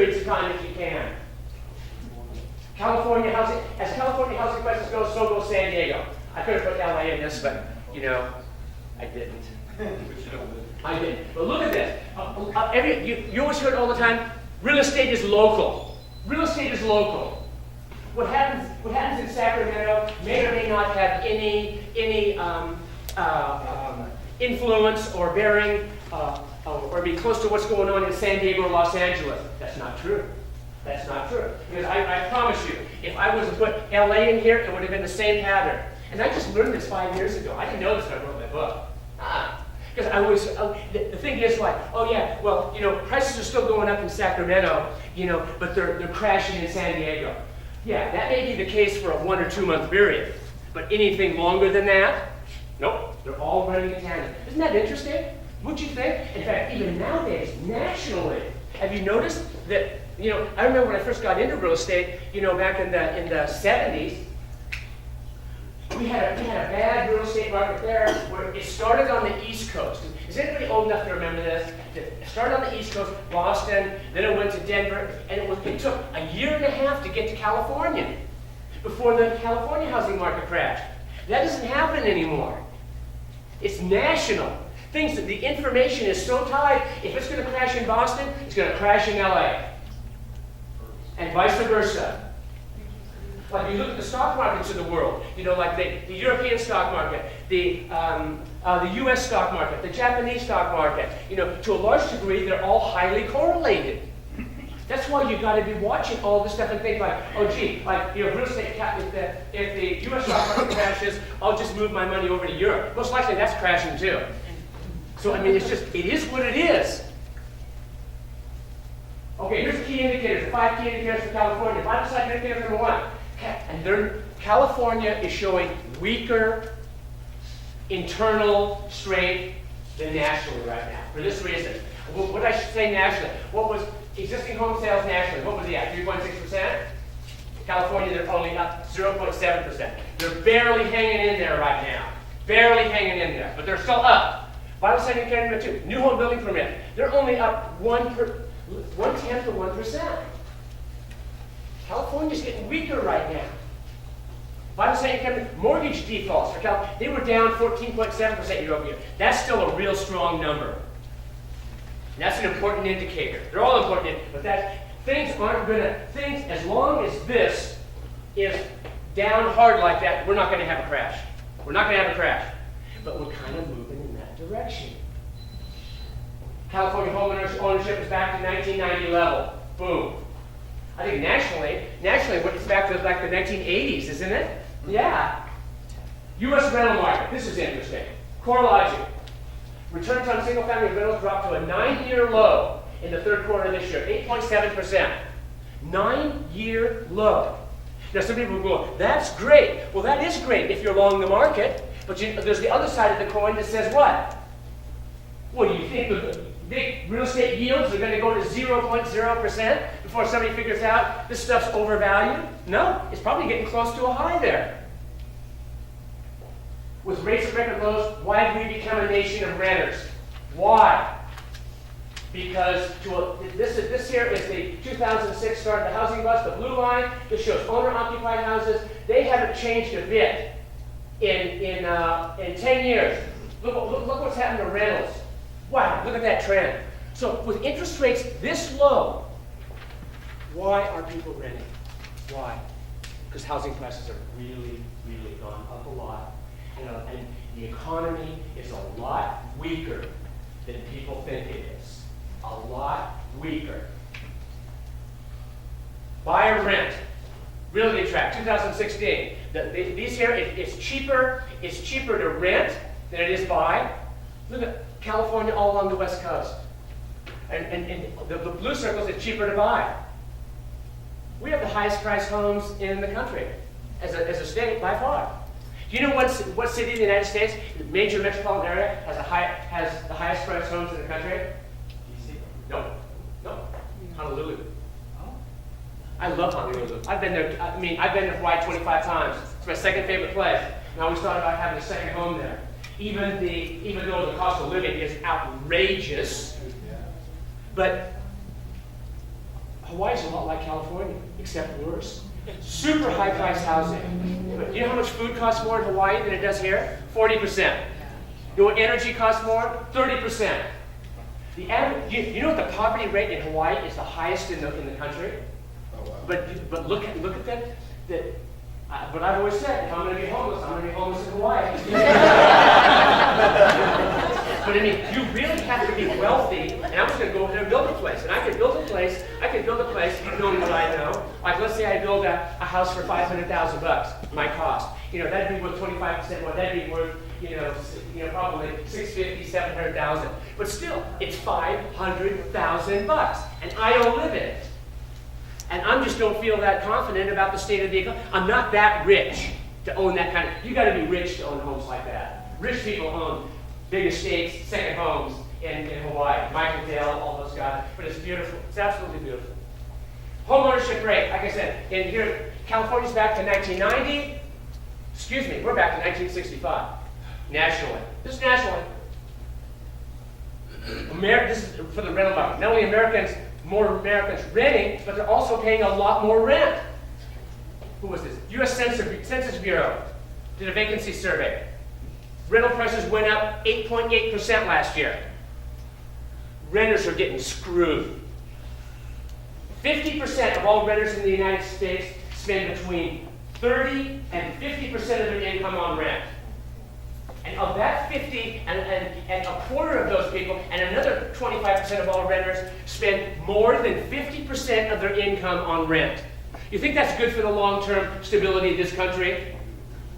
periods of time if you can. California housing, as California housing prices go, so goes San Diego. I could have put LA in this, but you know, I didn't. I didn't. But look at this. You always hear it all the time. Real estate is local. Real estate is local. What happens in Sacramento may or may not have any influence or bearing or be close to what's going on in San Diego or Los Angeles. That's not true. That's not true. Because I promise you, if I was to put LA in here, it would have been the same pattern. And I just learned this 5 years ago. I didn't know this when I wrote my book. Because I was, the thing is like, oh yeah, well, you know, prices are still going up in Sacramento, you know, but they're crashing in San Diego. Yeah, that may be the case for a 1 or 2 month period. But anything longer than that, nope, they're all running in tandem. Isn't that interesting? Wouldn't you think? In fact, even nowadays, nationally, have you noticed that, you know, I remember when I first got into real estate, you know, back in the 70s, we had a bad real estate market there where it started on the East Coast. Is anybody old enough to remember this? It started on the East Coast, Boston, then it went to Denver, and it took a year and a half to get to California before the California housing market crashed. That doesn't happen anymore. It's national. The information is so tied, if it's going to crash in Boston, it's going to crash in LA. And vice versa. Like you look at the stock markets of the world, you know, like the European stock market, the US stock market, the Japanese stock market, you know, to a large degree, they're all highly correlated. That's why you've got to be watching all this stuff and think like, oh gee, like, you know, real estate, if the US stock market crashes, I'll just move my money over to Europe. Most likely that's crashing too. So, I mean, it is what it is. Okay, here's the key indicators, the 5 key indicators for California. 5 indicators number 1. And California is showing weaker internal strength than nationally right now, for this reason. What I should say nationally, what was existing home sales nationally, what was it at, 3.6%? California, they're only up 0.7%. They're barely hanging in there right now. Barely hanging in there, but they're still up. Vital sign indicator number 2, new home building permit. They're only up 1/10 of 1%. California's getting weaker right now. Vital sign indicator mortgage defaults for California, they were down 14.7% year over year. That's still a real strong number. And that's an important indicator. They're all important, but things aren't gonna, as long as this is down hard like that, we're not gonna have a crash. We're not gonna have a crash. But we're kind of moving in that direction. California home ownership is back to 1990 level. Boom. I think nationally, it's back to like the 1980s, isn't it? Yeah. U.S. rental market. This is interesting. CoreLogic. Returns on single-family rentals dropped to a 9-year low in the 3rd quarter of this year, 8.7%. 9-year low. Now, some people will go, that's great. Well, that is great if you're long the market, but there's the other side of the coin that says what? Well, you think the big real estate yields are going to go to 0.0% before somebody figures out this stuff's overvalued? No, it's probably getting close to a high there. With rates at record lows, why have we become a nation of renters? Why? Because this here is the 2006 start of the housing bust, the blue line. This shows owner-occupied houses. They haven't changed a bit in 10 years. Look what's happened to rentals. Wow, look at that trend. So with interest rates this low, why are people renting? Why? Because housing prices are really, really gone up a lot. And the economy is a lot weaker than people think it is. A lot weaker. Buy or rent. Realty track, 2016. These here, it's cheaper to rent than it is buy. Look at California all along the West Coast. And the blue circles, it's cheaper to buy. We have the highest priced homes in the country as a state by far. Do you know what city in the United States, the major metropolitan area, has the highest priced homes in the country? DC? No. Honolulu. Oh. I love Honolulu. I've been there. I've been there for Hawaii 25 times. It's my 2nd favorite place. And I always thought about having a second home there. Even though the cost of living is outrageous, but Hawaii's a lot like California, except worse. Super high-priced housing. But you know how much food costs more in Hawaii than it does here? 40%. You know what energy costs more? 30%. The average, you know what the poverty rate in Hawaii is the highest in the country? Oh, wow. But look at that. But I've always said, if I'm going to be homeless, I'm going to be homeless in Hawaii. But I mean, you really have to be wealthy, and I was going to go over there and build a place. And I could build a place, knowing what I know. Like, let's say I build a house for $500,000, my cost. You know, that'd be worth 25% more. That'd be worth, probably $650,000, $700,000. But still, it's $500,000, and I don't live in it. And I just don't feel that confident about the state of the economy. I'm not that rich to own that kind of, you gotta be rich to own homes like that. Rich people own big estates, second homes in Hawaii. Michael Dell, all those guys. But it's beautiful. It's absolutely beautiful. Home ownership rate, like I said, in here, California's back to 1990. Excuse me, we're back to 1965. Nationally. This is nationally. This is for the rental market. Not only more Americans renting, but they're also paying a lot more rent. Who was this? U.S. Census Bureau did a vacancy survey. Rental prices went up 8.8% last year. Renters are getting screwed. 50% of all renters in the United States spend between 30 and 50% of their income on rent. And of that 50, and a quarter of those people, and another 25% of all renters spend more than 50% of their income on rent. You think that's good for the long-term stability of this country?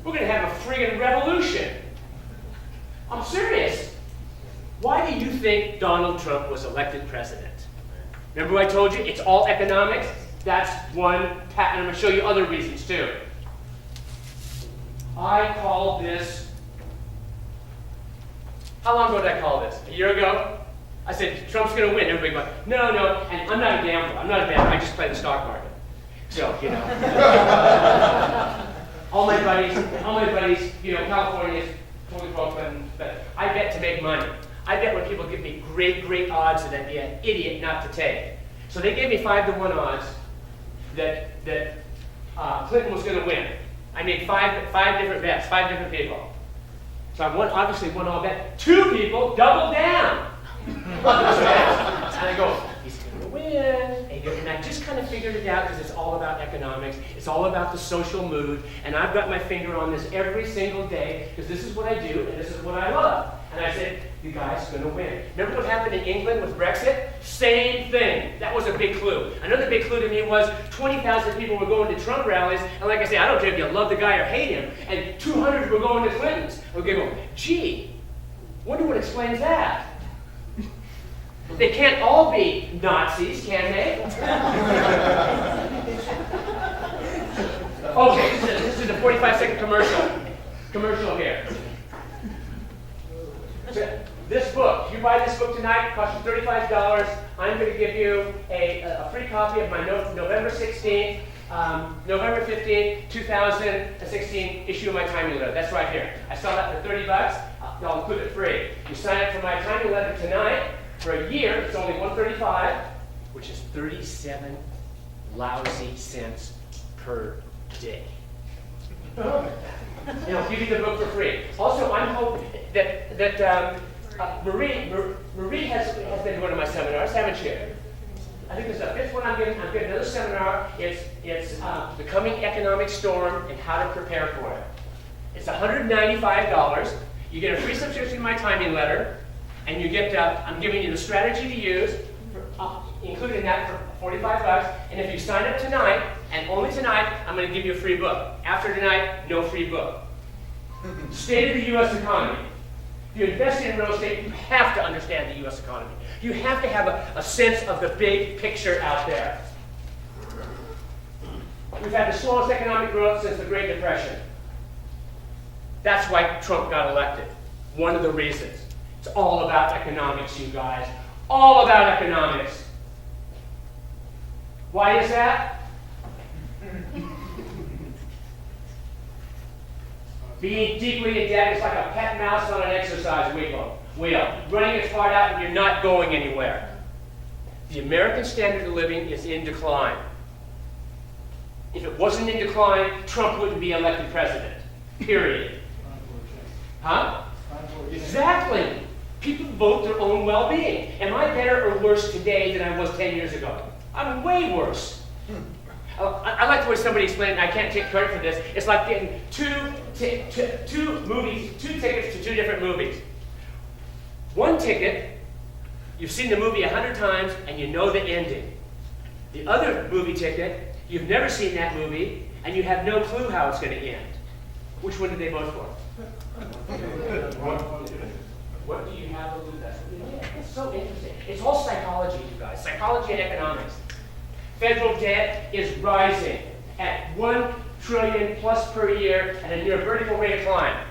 We're going to have a friggin' revolution. I'm serious. Why do you think Donald Trump was elected president? Remember I told you it's all economics? That's one pattern. I'm going to show you other reasons too. I call this. How long ago did I call this? A year ago? I said, Trump's going to win. Everybody goes, no, and I'm not a gambler. I'm not a gambler. I just play the stock market. So, all my buddies, California is totally broke, but I bet to make money. I bet when people give me great odds that I'd be an idiot not to take. So they gave me 5-to-1 odds that Clinton was going to win. I made five different bets, 5 different people. So I obviously won all bet. 2 people doubled down. And I go, he's going to win. And I just kind of figured it out because it's all about economics. It's all about the social mood. And I've got my finger on this every single day because this is what I do and this is what I love. And I said, you guys are going to win. Remember what happened in England with Brexit? Same thing. That was a big clue. Another big clue to me was 20,000 people were going to Trump rallies. And like I say, I don't care if you love the guy or hate him. And 200 were going to Clinton's. Okay, go, gee, wonder what explains that. They can't all be Nazis, can they? Okay, this is a 45-second commercial here. This book, if you buy this book tonight, it costs you $35. I'm going to give you a free copy of my November 16th, November 15th, 2016 issue of my timing letter. That's right here. I sell that for $30. I'll include it free. You sign up for my timing letter tonight. For a year, it's only $135, which is 37 lousy cents per day. I'll give you the book for free. Also, I'm hoping that Marie has been to one of my seminars, haven't you? I think this is the 5th one I'm giving. I'm giving another seminar. It's the coming economic storm and how to prepare for it. It's $195. You get a free subscription to my timing letter. And you get, I'm giving you the strategy to use, including that for $45. And if you sign up tonight, and only tonight, I'm going to give you a free book. After tonight, no free book. State of the U.S. economy. If you invest in real estate, you have to understand the U.S. economy. You have to have a sense of the big picture out there. We've had the slowest economic growth since the Great Depression. That's why Trump got elected. One of the reasons. It's all about economics, you guys. All about economics. Why is that? Being deeply in debt is like a pet mouse on an exercise wheel. Running its heart out and you're not going anywhere. The American standard of living is in decline. If it wasn't in decline, Trump wouldn't be elected president. Period. Huh? Exactly. People vote their own well-being. Am I better or worse today than I was 10 years ago? I'm way worse. I like the way somebody explained it, and I can't take credit for this. It's like getting two tickets to two different movies. One ticket, you've seen the movie 100 times, and you know the ending. The other movie ticket, you've never seen that movie, and you have no clue how it's going to end. Which one did they vote for? What do you have to lose? That's what you did. It's so interesting. It's all psychology, you guys. Psychology and economics. Federal debt is rising at $1 trillion plus per year at a near vertical rate of climb.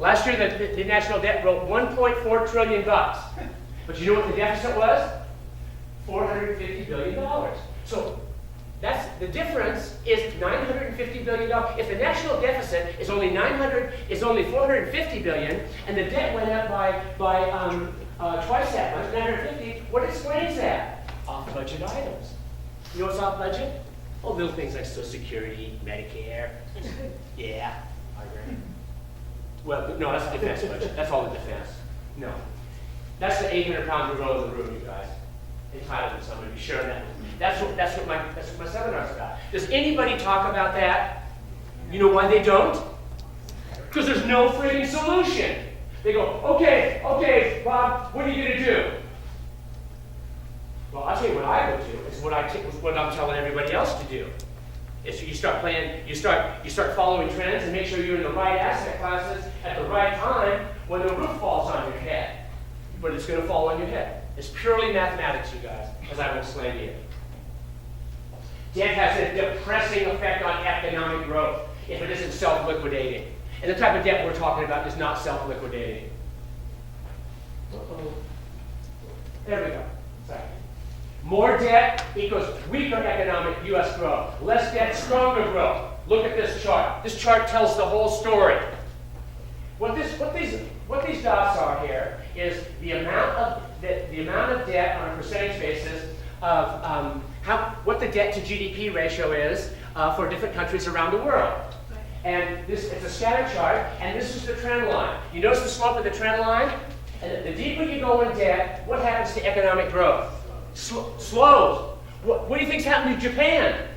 Last year, the national debt broke $1.4 trillion. But you know what the deficit was? $450 billion. So that's the difference is $950 billion. If the national deficit is only $450 billion, and the debt went up by twice that much, 950, what explains that? Off-budget items. You know what's off-budget? Oh, little things like Social Security, Medicare. Yeah. Well, no, that's the defense budget. That's all the defense. No. That's the 800-pound gorilla in the room, you guys. Entitlement, somebody be sharing that with me. That's what my seminar's about. Does anybody talk about that? You know why they don't? Because there's no friggin' solution. They go, okay, Bob, what are you gonna do? Well, I'll tell you what I would do. It's what I'm telling everybody else to do. Is you start following trends and make sure you're in the right asset classes at the right time when the roof falls on your head. But it's going to fall on your head. It's purely mathematics, you guys, as I will explain to you. Debt has a depressing effect on economic growth if it isn't self-liquidating. And the type of debt we're talking about is not self-liquidating. There we go. Sorry. More debt equals weaker economic U.S. growth. Less debt, stronger growth. Look at this chart. This chart tells the whole story. What these dots are here is the amount of debt on a percentage basis of what the debt to GDP ratio is for different countries around the world. And it's a scatter chart, and this is the trend line. You notice the slope of the trend line? And the deeper you go in debt, what happens to economic growth? Slows. What do you think's happening to Japan?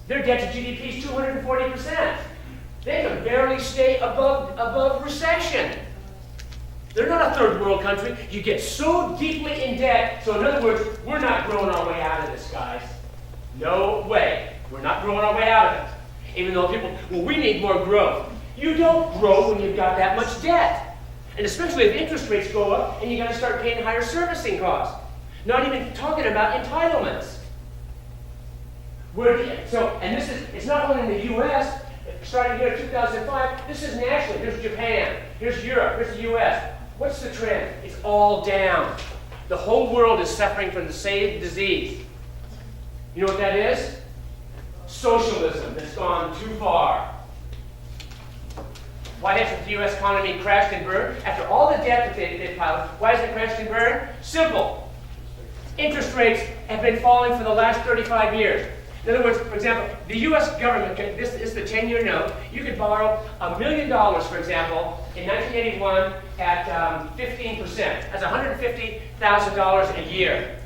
Their debt to GDP is 240%. They can barely stay above recession. They're not a third world country. You get so deeply in debt. So in other words, we're not growing our way out of this, guys. No way. We're not growing our way out of it. Even though people, well, we need more growth. You don't grow when you've got that much debt. And especially if interest rates go up and you got to start paying higher servicing costs. Not even talking about entitlements. And it's not only in the U.S., starting here in 2005, this is nationally. Here's Japan, here's Europe, here's the U.S. What's the trend? It's all down. The whole world is suffering from the same disease. You know what that is? Socialism that's gone too far. Why hasn't the U.S. economy crashed and burned? After all the debt that they've piled, why hasn't it crashed and burned? Simple. Interest rates have been falling for the last 35 years. In other words, for example, the U.S. government, this is the 10-year note, you could borrow $1 million, for example, in 1981 at 15%. That's $150,000 a year.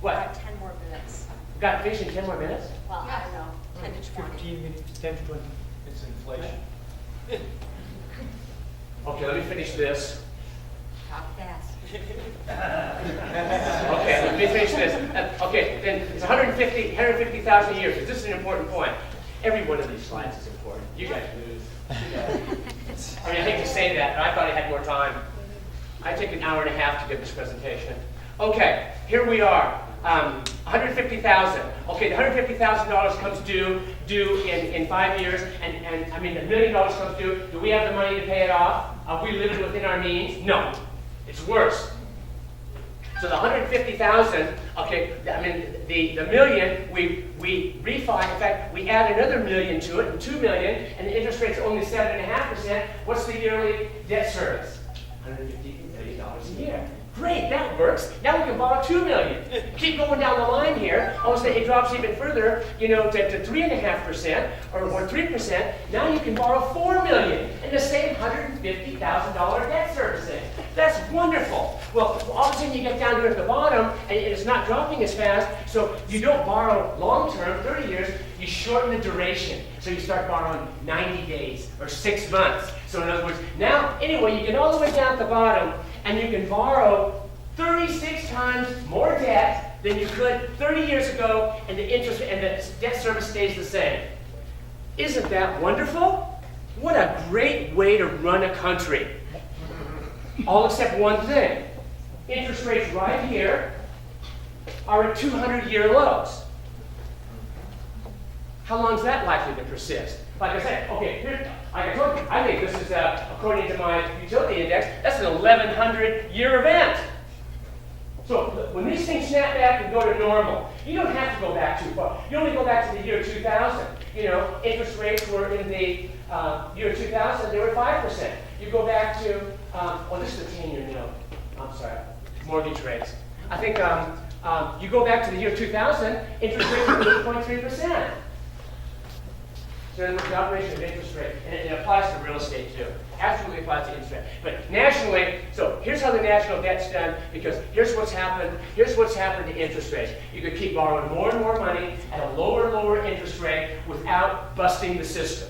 What? Got 10 more minutes. We've got to finish in 10 more minutes? Well, I don't know, 10 to 20. 15 minutes, 10 to 20. It's inflation. Okay, let me finish this. Talk fast. Okay, let me finish this. Okay, then it's 150,000 a year, because this is an important point. Every one of these slides is important. You guys lose. I mean, I hate to say that, but I thought I had more time. I took an hour and a half to give this presentation. Okay, here we are. 150,000. Okay, the $150,000 comes due in 5 years, and I mean $1 million comes due. Do we have the money to pay it off? Are we living within our means? No. It's worse. So the 150,000, okay, I mean the million, we refi, in fact, we add another million to it, and 2 million, and the interest rate's only 7.5%. What's the yearly debt service? $150 million a year. Great, that works. Now we can borrow $2 million. Keep going down the line here. All of a sudden it drops even further, to 3.5% or 3%. Now you can borrow $4 million and the same $150,000 debt servicing. That's wonderful. Well, all of a sudden you get down here at the bottom and it's not dropping as fast, so you don't borrow long term, 30 years, you shorten the duration. So you start borrowing 90 days or 6 months. So in other words, now, anyway, you get all the way down at the bottom and you can borrow 36 times more debt than you could 30 years ago, and the interest and the debt service stays the same. Isn't that wonderful? What a great way to run a country. All except one thing. Interest rates right here are at 200-year lows. How long is that likely to persist? Like I said, okay, like I told you, I think this is, according to my utility index, that's an 1,100-year event. So when these things snap back and go to normal, you don't have to go back too far. You only go back to the year 2000. Interest rates were in the year 2000, they were 5%. You go back to, this is the 10-year note. I'm sorry, mortgage rates. I think you go back to the year 2000, interest rates were 8.3%. So in the operation of interest rate, and it applies to real estate too. Absolutely applies to interest rate. But nationally, so here's how the national debt's done, because here's what's happened to interest rates. You could keep borrowing more and more money at a lower and lower interest rate without busting the system.